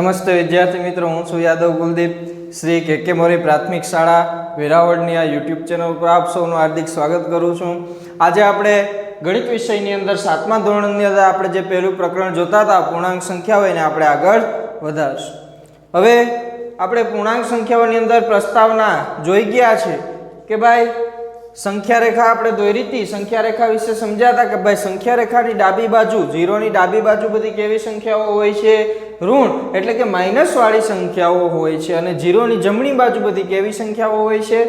નમસ્તે વિદ્યાર્થી મિત્રો, હું છું યાદવ કુલદીપ. શ્રી કે મોરી પ્રાથમિક શાળા વેરાવળની આ યુટ્યુબ ચેનલ પર આપ સૌનું હાર્દિક સ્વાગત કરું છું. આજે આપણે ગણિત વિષયની અંદર 7મા ધોરણની અંદર આપણે જે પહેલું પ્રકરણ જોતા હતા પૂર્ણાંક સંખ્યાઓ, એને આપણે આગળ વધારશું. હવે આપણે પૂર્ણાંક સંખ્યાઓની અંદર પ્રસ્તાવના જોઈ ગયા છે કે ભાઈ સંખ્યા રેખા આપણે દોરી હતી. સંખ્યા રેખા વિશે સમજ્યા હતા કે ભાઈ સંખ્યા રેખાની ડાબી બાજુ, 0 ની ડાબી બાજુ બધી કેવી સંખ્યાઓ હોય છે? ઋણ, એટલે કે માઇનસ વાળી સંખ્યાઓ હોય છે. અને 0 ની જમણી બાજુ બધી કેવી સંખ્યાઓ હોય છે?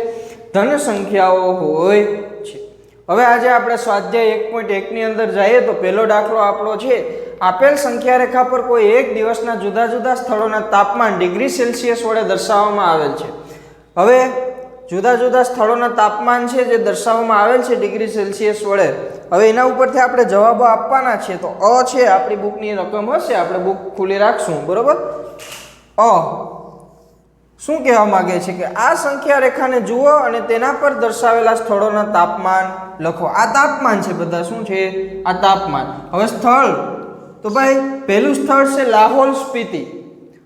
ધન સંખ્યાઓ હોય છે. હવે આજે આપણે સ્વાધ્યાય 1.1 ની અંદર જઈએ તો પહેલો દાખલો આપણો છે, આપેલ સંખ્યા રેખા પર કોઈ એક દિવસના જુદા જુદા સ્થળોના તાપમાન ડિગ્રી સેલ્સિયસ વડે દર્શાવવામાં આવેલ છે. હવે જુદા જુદા સ્થળોના તાપમાન છે જે દર્શાવવામાં આવેલ છે ડિગ્રી સેલ્સિયસ વડે. હવે એના ઉપરથી આપણે જવાબો આપવાના છે. તો અ છે આપણી બુકની રકમ હશે, આપણે બુક ખુલ્લી રાખશું, બરોબર. અ શું કહેવા માંગે છે કે આ સંખ્યા રેખાને જુઓ અને તેના પર દર્શાવેલા સ્થળોના તાપમાન લખો. આ તાપમાન છે બધા. શું છે? આ તાપમાન. હવે સ્થળ, તો ભાઈ પહેલું સ્થળ છે લાહોલ સ્પીતિ.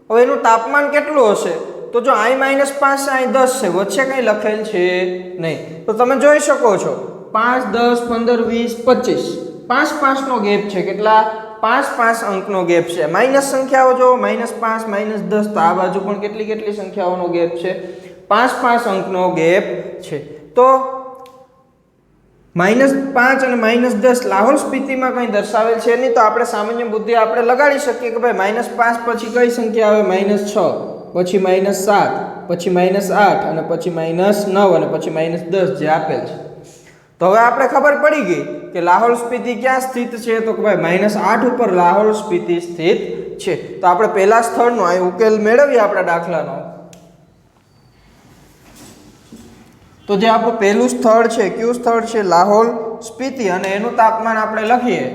હવે એનું તાપમાન કેટલું હશે? તો જો અહીં -5 છે, અહીં 10 છે, વચ્ચે કંઈ લખેલ છે નહીં. તો તમે જોઈ શકો છો 5, 10, 15, 20, 25, 5 નો ગેપ છે. કેટલા? 5 અંકનો ગેપ છે. માઇનસ સંખ્યાઓ જો -5, -10, તો આ બાજુ પણ કેટલી સંખ્યાઓનો ગેપ છે? 5 અંકનો ગેપ છે. તો -5 અને -10 લાહોલ સ્પીતિમાં કંઈ દર્શાવેલ છે નહીં. તો આપણે સામાન્ય બુદ્ધિ આપણે લગાડી શકીએ કે ભાઈ -5 પછી કઈ સંખ્યા આવે? -6, પછી -7, પછી -8 અને પછી -9 અને પછી -10 જે આપેલ છે. તો હવે આપણે ખબર પડી ગઈ કે લાહોલ સ્પીતિ ક્યાં સ્થિત છે? તો કે ભાઈ -8 ઉપર લાહોલ સ્પીતિ સ્થિત છે. તો આપણે પહેલા સ્થળનો અહીં ઉકેલ મેળવીએ આપણા દાખલાનો. તો જે આપણું પહેલું સ્થળ છે, કયું સ્થળ છે? લાહોલ સ્પીતિ. અને એનું તાપમાન આપણે લખીએ.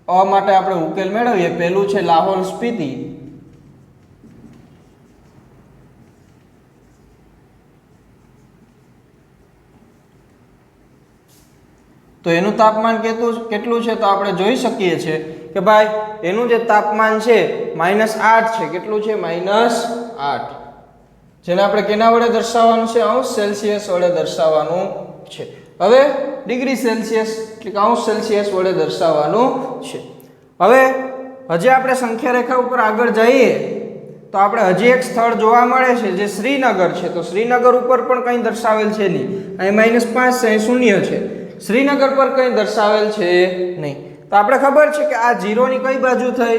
અ માટે આપણે ઉકેલ મેળવીએ. પહેલું છે લાહોલ સ્પીતિ. તો એનું તાપમાન કેટલું છે? તો આપણે જોઈ શકીએ છીએ કે ભાઈ એનું જે તાપમાન છે -8 છે. કેટલું છે? -8. જેને આપણે કેના વડે દર્શાવવાનું છે? અંશ સેલ્સિયસ વડે દર્શાવવાનું છે. હવે ડિગ્રી સેલ્સિયસ એટલે કે અંશ સેલ્સિયસ વડે દર્શાવવાનું છે. હવે હજી આપણે સંખ્યા રેખા ઉપર આગળ જઈએ તો આપણે હજી એક સ્થળ જોવા મળે છે જે શ્રીનગર છે. તો શ્રીનગર ઉપર પણ કંઈ દર્શાવેલ છે નહીં. અહીં -5 છે, અહીં 0 છે. શ્રીનગર પર કંઈ દર્શાવેલ છે નહીં. તો આપણે ખબર છે કે આ 0 ની કઈ બાજુ થઈ?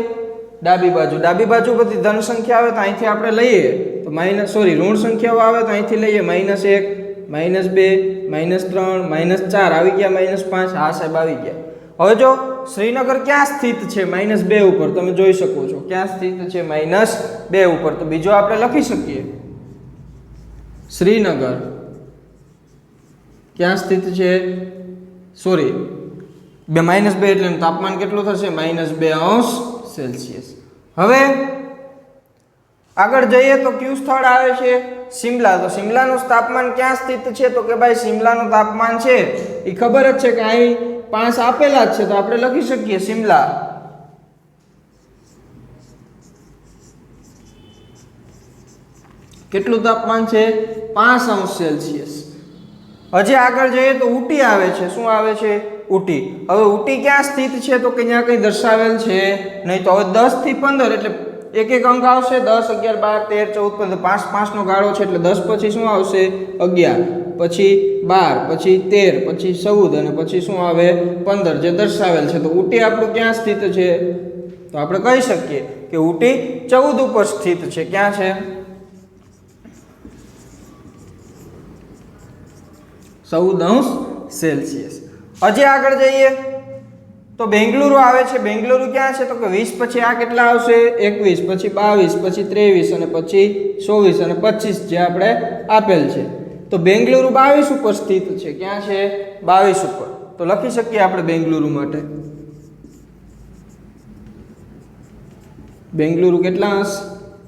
ડાબી બાજુ. ડાબી બાજુ બધી ધન સંખ્યા આવે તો અહીંથી આપણે લઈએ તો ઋણ સંખ્યાઓ આવે તો અહીંથી લઈએ -1, -2, -3, -4 આવી ગયા. -5 હા સાહેબ આવી ગયા. હવે જો શ્રીનગર ક્યાં સ્થિત છે? -2 ઉપર. તમે જોઈ શકો છો ક્યાં સ્થિત છે? -2 ઉપર. તો બીજો આપણે લખી શકીએ શ્રીનગર ક્યાં સ્થિત છે? -2 એટલે તાપમાન કેટલું થશે? -2 અંશ સેલ્સિયસ. હવે આગળ જઈએ તો કયું સ્થળ આવે છે? શિમલા. તો શિમલાનું તાપમાન ક્યાં સ્થિત છે? તો કે ભાઈ શિમલાનું તાપમાન છે એ ખબર જ છે કે અહીં 5 આપેલા જ છે. તો આપણે લખી શકીએ શિમલા. કેટલું તાપમાન છે? 5 અંશ સેલ્સિયસ. હજી આગળ જઈએ તો ઉટી આવે છે. શું આવે છે? ઉટી. હવે ઉટી ક્યાં સ્થિત છે? તો કે ત્યાં કંઈ દર્શાવેલ છે નહીં. તો હવે 10 થી 15 એટલે એક અંક આવશે. 10, 11, 12, 13, 14, 15. 5 નો ગાળો છે એટલે 10 પછી શું આવશે? 11, પછી 12, પછી 13, પછી 14 અને પછી શું આવે? 15 જે દર્શાવેલ છે. તો ઉટી આપણું ક્યાં સ્થિત છે? તો આપણે કહી શકીએ કે ઉટી 14 ઉપર સ્થિત છે. ક્યાં છે? 14 અંશ સેલ્સિયસ. હજી આગળ જઈએ તો બેંગલુરુ આવે છે. બેંગલુરુ ક્યાં છે? તો કે 20 પછી આ કેટલા આવશે? 21, પછી 22, પછી 23 અને પછી 24 અને 25 જે આપણે આપેલ છે. તો બેંગલુરુ 22 ઉપર સ્થિત છે. ક્યાં છે? 22 ઉપર. તો લખી શકીએ આપણે બેંગલુરુ માટે. બેંગલુરુ કેટલા અંશ?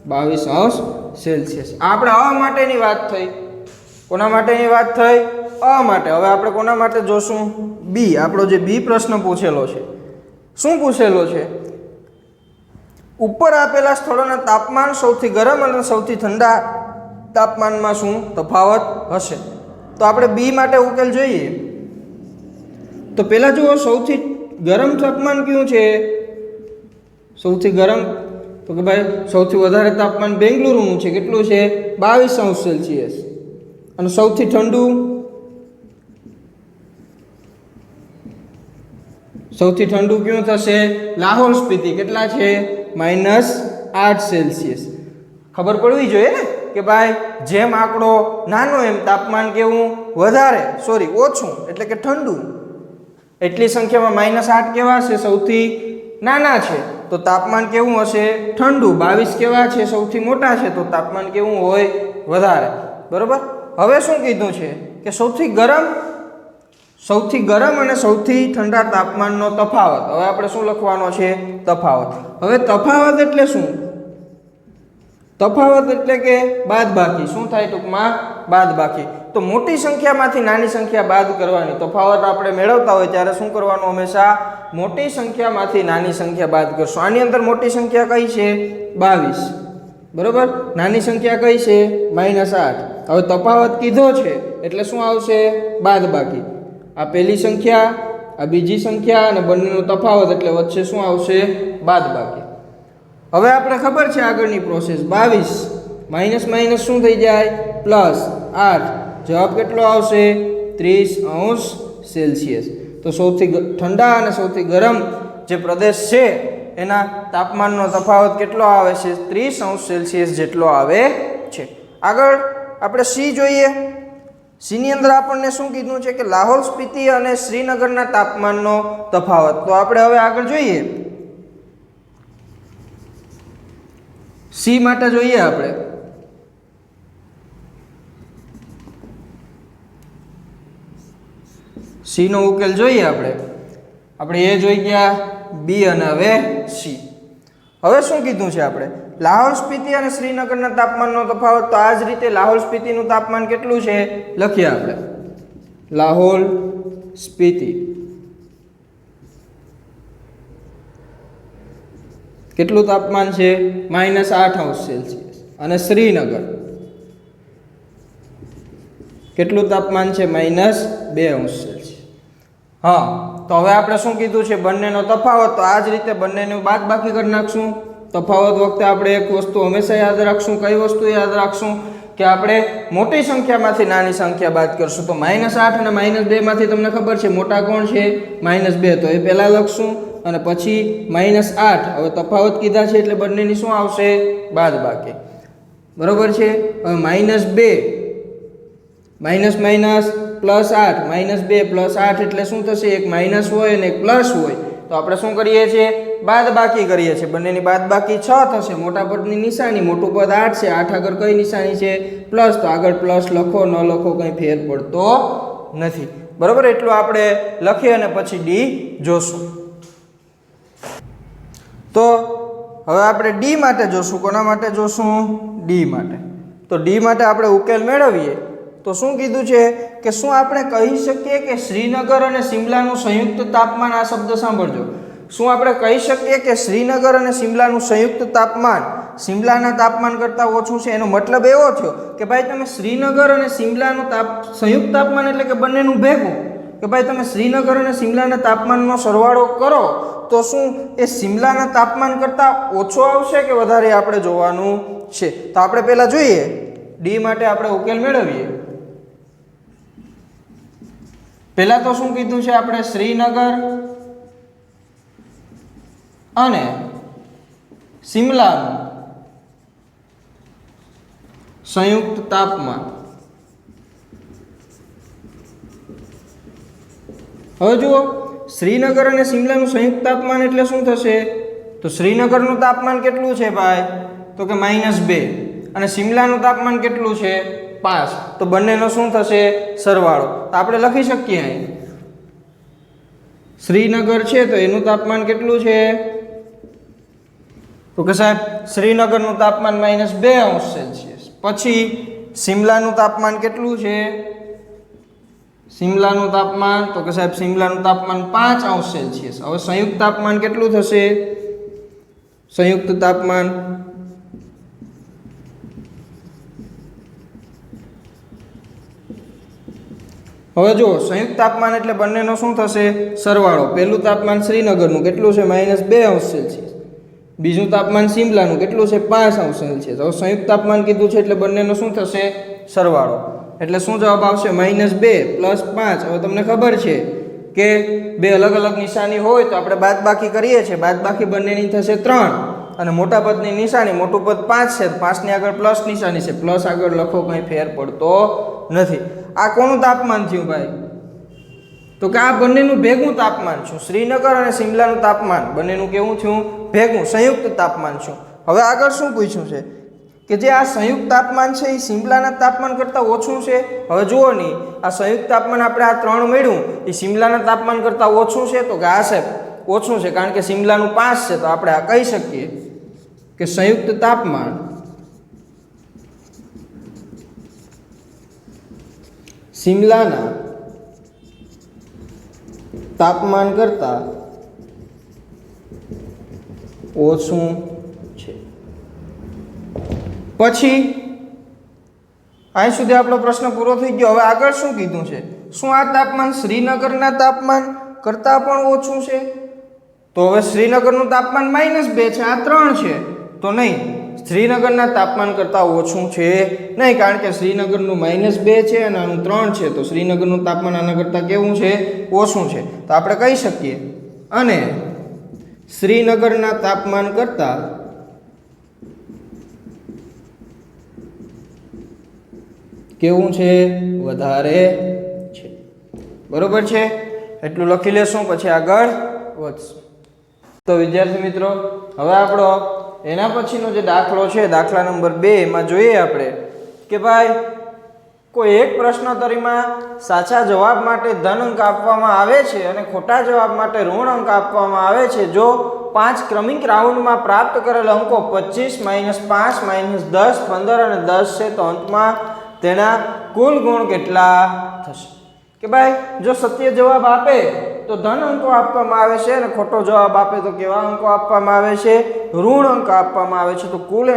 22 અંશ સેલ્સિયસ. આપણે અ માટેની વાત થઈ. કોના માટેની વાત થઈ? અ માટે. હવે આપણે કોના માટે જોશું? બી. આપણો જે બી પ્રશ્ન પૂછેલો છે, શું પૂછેલો છે? ઉપર આપેલા સ્થળોના તાપમાન સૌથી ગરમ અને સૌથી ઠંડા તાપમાનમાં શું તફાવત હશે? તો આપણે બી માટે ઉકેલ જોઈએ. તો પહેલા જુઓ, સૌથી ગરમ તાપમાન કયું છે? સૌથી ગરમ, તો કે ભાઈ સૌથી વધારે તાપમાન બેંગલુરુનું છે. કેટલું છે? 22°C. અને સૌથી ઠંડુ, સૌથી ઠંડુ કયું થશે? લાહોલ સ્પીતિ. કેટલા છે? -8°C. ખબર પડવી જોઈએ ને કે ભાઈ જેમ આંકડો નાનો એમ તાપમાન કેવું વધારે, ઓછું એટલે કે ઠંડુ. એટલી સંખ્યામાં -8 કેવા છે? સૌથી નાના છે. તો તાપમાન કેવું હશે? ઠંડુ. 22 કેવા છે? સૌથી મોટા છે. તો તાપમાન કેવું હોય? વધારે. બરોબર. હવે શું કીધું છે કે સૌથી ગરમ અને સૌથી ઠંડા તાપમાનનો તફાવત. હવે આપણે શું લખવાનો છે? તફાવત. હવે તફાવત એટલે શું? તફાવત એટલે કે બાદબાકી. શું થાય? ટૂંકમાં બાદબાકી. તો મોટી સંખ્યામાંથી નાની સંખ્યા બાદ કરવાની. તફાવત આપણે મેળવતા હોય ત્યારે શું કરવાનું? હંમેશા મોટી સંખ્યામાંથી નાની સંખ્યા બાદ કરશું. આની અંદર મોટી સંખ્યા કઈ છે? 22. બરોબર. નાની સંખ્યા કઈ છે? -8. હવે તફાવત કીધો છે એટલે શું આવશે? બાદબાકી. આ પહેલી સંખ્યા, આ બીજી સંખ્યા અને બંનેનો તફાવત એટલે વચ્ચે શું આવશે? બાદબાકી. હવે આપણે ખબર છે આગળની પ્રોસેસ. 22 માઇનસ માઇનસ શું થઈ જાય? +8. જવાબ કેટલો આવશે? 30°C. તો સૌથી ઠંડા અને સૌથી ગરમ જે પ્રદેશ છે એના તાપમાનનો તફાવત કેટલો આવે છે? 30°C જેટલો આવે છે. આગળ આપણે સી જોઈએ. સીની અંદર આપણને શું કીધું છે કે લાહોલ સ્પીતિ અને શ્રીનગરના તાપમાનનો તફાવત. તો આપણે હવે આગળ જોઈએ. સી માટે જોઈએ આપણે. સી નો ઉકેલ જોઈએ આપણે એ જોઈ ગયા, બી અને હવે સી. હવે શું કીધું છે આપણે? લાહોલ સ્પીતિ અને શ્રીનગરના તાપમાનનો તફાવત. તો આ જ રીતે લાહોલ સ્પીતિનું તાપમાન કેટલું છે? લખીએ આપણે. લાહોલ સ્પીતિ કેટલું તાપમાન છે? -8°C. અને શ્રીનગર કેટલું તાપમાન છે? -2°C. હા, તો હવે આપણે શું કીધું છે? બંનેનો તફાવત. તો આ જ રીતે બંનેનું બાદબાકી કરી નાખશું. તફાવત વખતે આપણે એક વસ્તુ હંમેશા યાદ રાખશું. કઈ વસ્તુ યાદ રાખશું? કે આપણે મોટી સંખ્યામાંથી નાની સંખ્યા બાદ કરશું. તો -8 અને -2 માંથી તમને ખબર છે મોટા કોણ છે? -2. તો એ પહેલા લખશું અને પછી -8. હવે તફાવત કીધા છે એટલે બંનેની શું આવશે? બાદબાકી. બરોબર છે. હવે -2 માઇનસ માઇનસ +8, -2 +8 એટલે શું થશે? એક માઇનસ હોય અને એક પ્લસ હોય. તો આપણે શું કરીએ છીએ? બાદબાકી કરીએ છીએ. બંનેની બાદબાકી 6 થશે. મોટા પદની નિશાની, મોટું પદ 8 છે. 8 આગળ કઈ નિશાની છે? પ્લસ. તો આગળ પ્લસ લખો ન લખો કંઈ ફેર પડતો નથી. બરોબર. એટલું આપણે લખીએ અને પછી ડી જોશું. તો હવે આપણે ડી માટે જોશું. કોના માટે જોશું? ડી માટે. તો ડી માટે આપણે ઉકેલ મેળવીએ. તો શું કીધું છે કે શું આપણે કહી શકીએ કે શ્રીનગર અને સિમલાનું સંયુક્ત તાપમાન? આ શબ્દ સાંભળજો. શું આપણે કહી શકીએ કે શ્રીનગર અને સિમલાનું સંયુક્ત તાપમાન સિમલાના તાપમાન કરતાં ઓછું છે? એનો મતલબ એવો થયો કે ભાઈ તમે શ્રીનગર અને સિમલાનું સંયુક્ત તાપમાન એટલે કે બંનેનું ભેગું, કે ભાઈ તમે શ્રીનગર અને સિમલાના તાપમાનનો સરવાળો કરો તો શું એ સિમલાના તાપમાન કરતાં ઓછો આવશે કે વધારે? આપણે જોવાનું છે. તો આપણે પહેલાં જોઈએ. ડી માટે આપણે ઉકેલ મેળવીએ. પહેલા તો શું કીધું છે આપણે? શ્રીનગર અને સિમલાનું સંયુક્ત તાપમાન. હવે જુઓ, શ્રીનગર અને સિમલાનું સંયુક્ત તાપમાન એટલે શું થશે? તો શ્રીનગરનું તાપમાન કેટલું છે ભાઈ? તો કે -2. અને સિમલાનું તાપમાન કેટલું છે? 5. તો બંનેનો શું થશે? સરવાળો. તો આપણે લખી શકીએ અહીં શ્રીનગર છે તો એનું તાપમાન કેટલું છે? તો કે સાહેબ શ્રીનગરનું તાપમાન -2°C. પછી સિમલાનું તાપમાન કેટલું છે? સિમલાનું તાપમાન, તો કે સાહેબ સિમલાનું તાપમાન 5°C. હવે સંયુક્ત તાપમાન કેટલું થશે? સંયુક્ત તાપમાન હવે જો સંયુક્ત તાપમાન એટલે બંનેનો શું થશે સરવાળો પહેલું તાપમાન શ્રીનગરનું કેટલું છે -2°C બીજું તાપમાન શિમલાનું કેટલું છે 5°C હવે સંયુક્ત તાપમાન કીધું છે એટલે બંનેનો શું થશે સરવાળો એટલે શું જવાબ આવશે -2 + 5 હવે તમને ખબર છે કે બે અલગ અલગ નિશાની હોય તો આપણે બાદબાકી કરીએ છીએ બાદબાકી બંનેની થશે 3 અને મોટા પદની નિશાની મોટું પદ 5 છે 5 ની આગળ પ્લસ નિશાની છે પ્લસ આગળ લખો કંઈ ફેર પડતો નથી આ કોનું તાપમાન થયું ભાઈ તો કે આ બંનેનું ભેગું તાપમાન છે શ્રીનગર અને શિમલાનું તાપમાન બંનેનું કેવું થયું ભેગું સંયુક્ત તાપમાન છે હવે આગળ શું પૂછ્યું છે કે જે આ સંયુક્ત તાપમાન છે એ શિમલાના તાપમાન કરતાં ઓછું છે હવે જુઓ નહીં આ સંયુક્ત તાપમાન આપણે આ 3 મળ્યું એ શિમલાના તાપમાન કરતાં ઓછું છે તો કે આ છે ઓછું છે કારણ કે શિમલાનું 5 છે તો આપણે આ કહી શકીએ કે સંયુક્ત તાપમાન શિમલાના તાપમાન કરતાં ઓછું છે પછી અહીં સુધી આપણો પ્રશ્ન પૂરો થઈ ગયો હવે આગળ શું કીધું છે શું આ તાપમાન શ્રીનગરના તાપમાન કરતાં પણ ઓછું છે તો હવે શ્રીનગરનું તાપમાન -2 છે આ 3 છે તો નહીં શ્રીનગરના તાપમાન કરતાં ઓછું છે નહીં કારણ કે શ્રીનગરનું -2 છે અને આનું 3 છે તો શ્રીનગરનું તાપમાન આના કરતાં કેવું છે ઓછું છે તો આપણે કહી શકીએ અને શ્રીનગરના તાપમાન કરતાં કેવું છે વધારે છે બરોબર છે એટલું લખી લેશું પછી આગળ વધશું તો વિદ્યાર્થી મિત્રો હવે આપણો એના પછીનો જે દાખલો છે દાખલા નંબર 2 એમાં જોઈએ આપણે કે ભાઈ કોઈ એક પ્રશ્નોત્તરીમાં સાચા જવાબ માટે ધન અંક આપવામાં આવે છે અને ખોટા જવાબ માટે ઋણ અંક આપવામાં આવે છે જો 5 ક્રમિક રાઉન્ડમાં પ્રાપ્ત કરેલ અંકો 25 -5 -10 15 અને 10 છે તો અંતમાં તેના કુલ ગુણ કેટલા થશે કે ભાઈ જો સત્ય જવાબ આપે તો ધન અંકો આપવામાં આવે છે અને ખોટો જવાબ આપે તો કેવા અંકો આપવામાં આવે છે ઋણ અંક આપવામાં આવે છે તો કુલ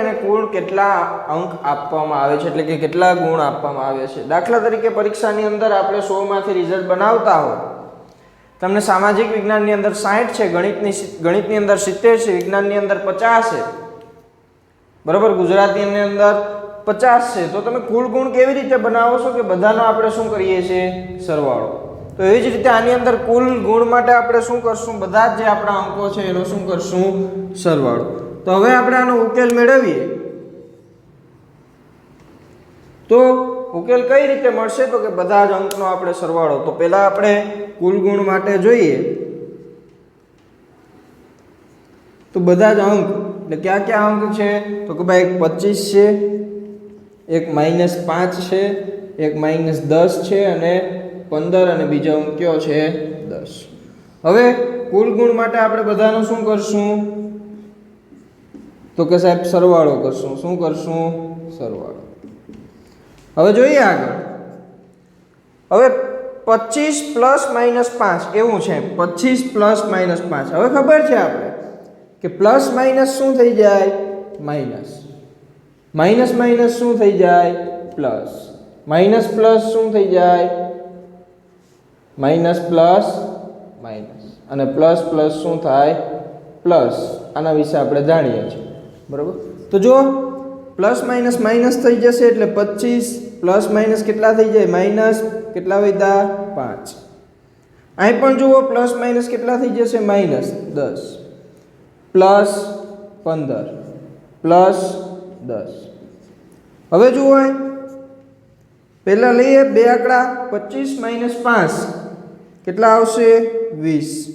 કેટલા અંક આપવામાં આવે છે એટલે કે કેટલા ગુણ આપવામાં આવે છે દાખલા તરીકે પરીક્ષાની અંદર આપણે 100 માંથી રિઝલ્ટ બનાવતા હોય તમને સામાજિક વિજ્ઞાનની અંદર 60 છે ગણિતની અંદર 70 છે વિજ્ઞાનની અંદર 50 છે બરાબર ગુજરાતીની અંદર 50 છે તો તમે કુલ ગુણ કેવી રીતે બનાવો છો કે બધાનો આપણે શું કરીએ છીએ સરવાળો તો એવી જ રીતે આની અંદર કુલ ગુણ માટે આપણે શું કરશું બધા જ જે આપણા અંકો છે એનો શું કરશું સરવાળો તો હવે આપણે આનો ઉકેલ મેળવીએ તો ઉકેલ કઈ રીતે મળશે તો કે બધા જ અંકનો આપણે સરવાળો તો પહેલા આપણે કુલ ગુણ માટે જોઈએ તો બધા જ અંક એટલે ક્યાં ક્યાં અંક છે તો કે ભાઈ એક 25 છે એક -5 છે એક -10 છે અને 15 અને બીજો અંક કયો છે 10 હવે કુલ ગુણ માટે આપણે બધાનો શું કરશું તો કે સાહેબ સરવાળો કરશું શું કરશું સરવાળો હવે જોઈએ આગળ હવે 25 + -5 કેવું છે 25 + -5 હવે ખબર છે આપણે કે પ્લસ માઇનસ શું થઈ જાય માઇનસ માઇનસ માઇનસ શું થઈ જાય પ્લસ માઇનસ પ્લસ શું થઈ જાય માઇનસ પ્લસ માઇનસ અને પ્લસ પ્લસ શું થાય પ્લસ આના વિશે આપણે જાણીએ છીએ બરાબર તો જો પ્લસ માઇનસ માઇનસ થઈ જશે એટલે 25 પ્લસ માઇનસ કેટલા થઈ જાય માઇનસ કેટલા વધ્યા 5 અહીં પણ જુઓ પ્લસ માઇનસ કેટલા થઈ જશે માઇનસ 10 પ્લસ 15 પ્લસ 10 હવે જુઓ પહેલા લઈએ બે આંકડા 25 - 5 કેટલા આવશે 20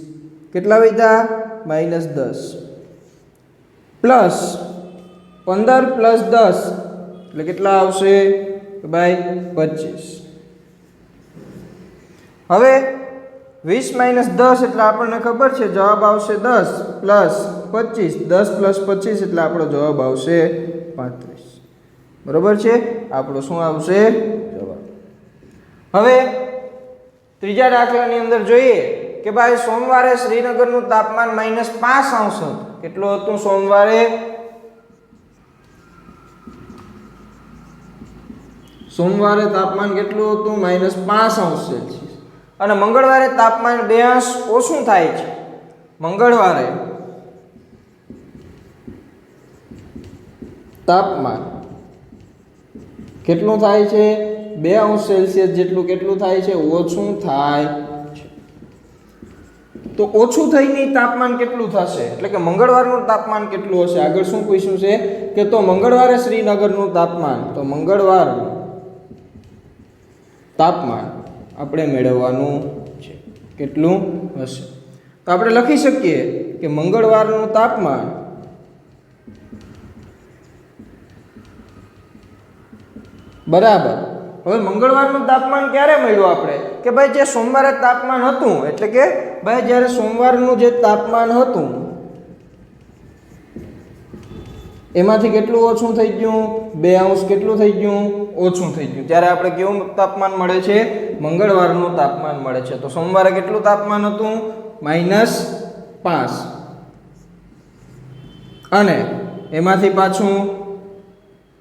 કેટલા વધ્યા -10 પ્લસ 15 + 10 એટલે કેટલા આવશે ભાઈ 25 હવે 20 - 10 એટલે આપણને ખબર છે જવાબ આવશે 10 + 25 10 + 25 એટલે આપણો જવાબ આવશે 35 બરોબર છે આપણો શું આવશે જવાબ હવે ત્રીજા દાખલાની અંદર જોઈએ કે ભાઈ સોમવારે શ્રીનગરનું તાપમાન -5 અંશ હતું. કેટલું હતું સોમવારે? સોમવારે તાપમાન કેટલું હતું? -5 અંશ સેલ્સિયસ. અને મંગળવારે તાપમાન 2 અંશ ઓછું થાય છે. મંગળવારે તાપમાન કેટલું થાય છે? 2 અંશ સેલ્સિયસ જેટલું કેટલું થાય છે? ઓછું થાય છે. તો ઓછું થઈને તાપમાન કેટલું થશે? એટલે કે મંગળવારનું તાપમાન કેટલું હશે? આગળ શું પૂછ્યું છે કે તો મંગળવારે શ્રીનગરનું તાપમાન, તો મંગળવારનું તાપમાન આપણે મેળવવાનું છે. કેટલું હશે? તો આપણે લખી શકીએ કે મંગળવારનું તાપમાન બરાબર. હવે મંગળવારનું તાપમાન ક્યારે મળ્યું આપણે? કે ભાઈ જે સોમવારે તાપમાન હતું, એટલે કે ભાઈ જ્યારે સોમવારનું જે તાપમાન હતું એમાંથી કેટલું ઓછું થઈ ગયું? 2 અંશ કેટલું થઈ ગયું? ઓછું થઈ ગયું. ત્યારે આપણે કેવું તાપમાન મળે છે? મંગળવારનું તાપમાન મળે છે. તો સોમવારે કેટલું તાપમાન હતું? -5. અને એમાંથી પાછું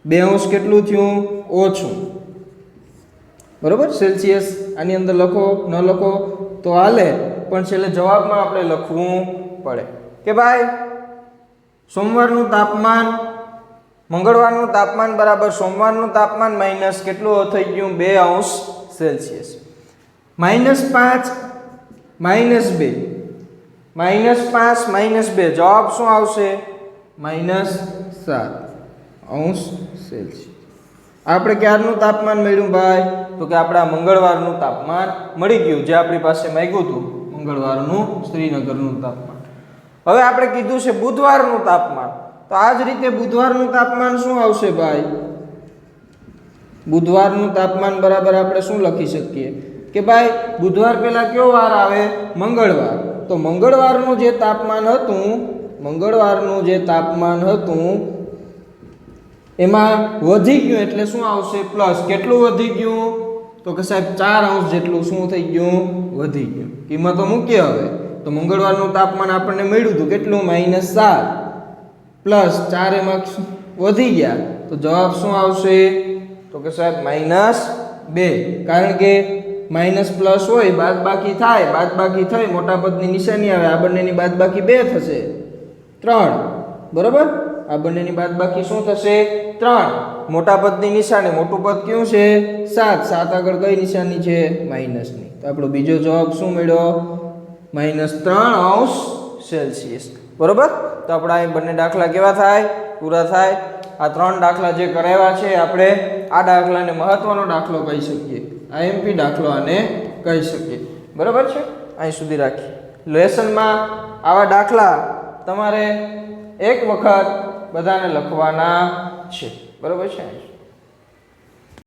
2 અંશ કેટલું થયું? ઓછું. બરોબર? સેલ્સિયસ આની અંદર લખો ન લખો તો હાલે, પણ છેલ્લે જવાબમાં આપણે લખવું પડે કે ભાઈ સોમવારનું તાપમાન, મંગળવારનું તાપમાન બરાબર સોમવારનું તાપમાન માઇનસ કેટલું થઈ ગયું? 2 અંશ સેલ્સિયસ. -5 -2, -5 -2 જવાબ શું આવશે? -7 અંશ સેલ્સિયસ. આપણે ક્યારનું તાપમાન મળ્યું ભાઈ? તો કે આપણા મંગળવારનું તાપમાન મળી ગયું, જે આપણી પાસે માંગ્યું હતું મંગળવારનું શ્રીનગરનું તાપમાન. હવે આપણે કીધું છે બુધવારનું તાપમાન, તો આ જ રીતે બુધવારનું તાપમાન શું આવશે ભાઈ? બુધવારનું તાપમાન બરાબર આપણે શું લખી શકીએ કે ભાઈ બુધવાર પહેલા કયો વાર આવે? મંગળવાર. તો મંગળવારનું જે તાપમાન હતું એમાં વધી ગયું એટલે શું આવશે? પ્લસ. કેટલું વધી ગયું? તો કે સાહેબ 4 અંશ જેટલું શું થઈ ગયું? વધી ગયું. કિંમતો મૂકીએ હવે. તો મંગળવારનું તાપમાન આપણને મળ્યું હતું કેટલું? -7 પ્લસ 4 એમાં વધી ગયા, તો જવાબ શું આવશે? તો કે સાહેબ -2. કારણ કે માઇનસ પ્લસ હોય, બાદબાકી થાય, બાદબાકી થઈ મોટા પદની નિશાની આવે, આ બંનેની બાદબાકી 2 થશે 3. બરોબર? આ બંનેની બાદબાકી શું થશે? 3. મોટા પદની નિશાની, મોટું પદ કયું છે? 7. 7 આગળ કઈ નિશાની છે? માઇનસની. તો આપણો બીજો જવાબ શું મળ્યો? -3 અંશ સેલ્સિયસ. બરોબર? તો આપણા અહીં બંને દાખલા કેવા થાય? પૂરા થાય. આ 3 દાખલા જે કરાવ્યા છે આપણે આ દાખલાને મહત્વનો દાખલો કહી શકીએ, આઈએમપી દાખલો આને કહી શકીએ. બરોબર છે? અહીં સુધી રાખીએ. લેસનમાં આવા દાખલા તમારે એક વખત બધાને લખવાના છે. બરોબર છે?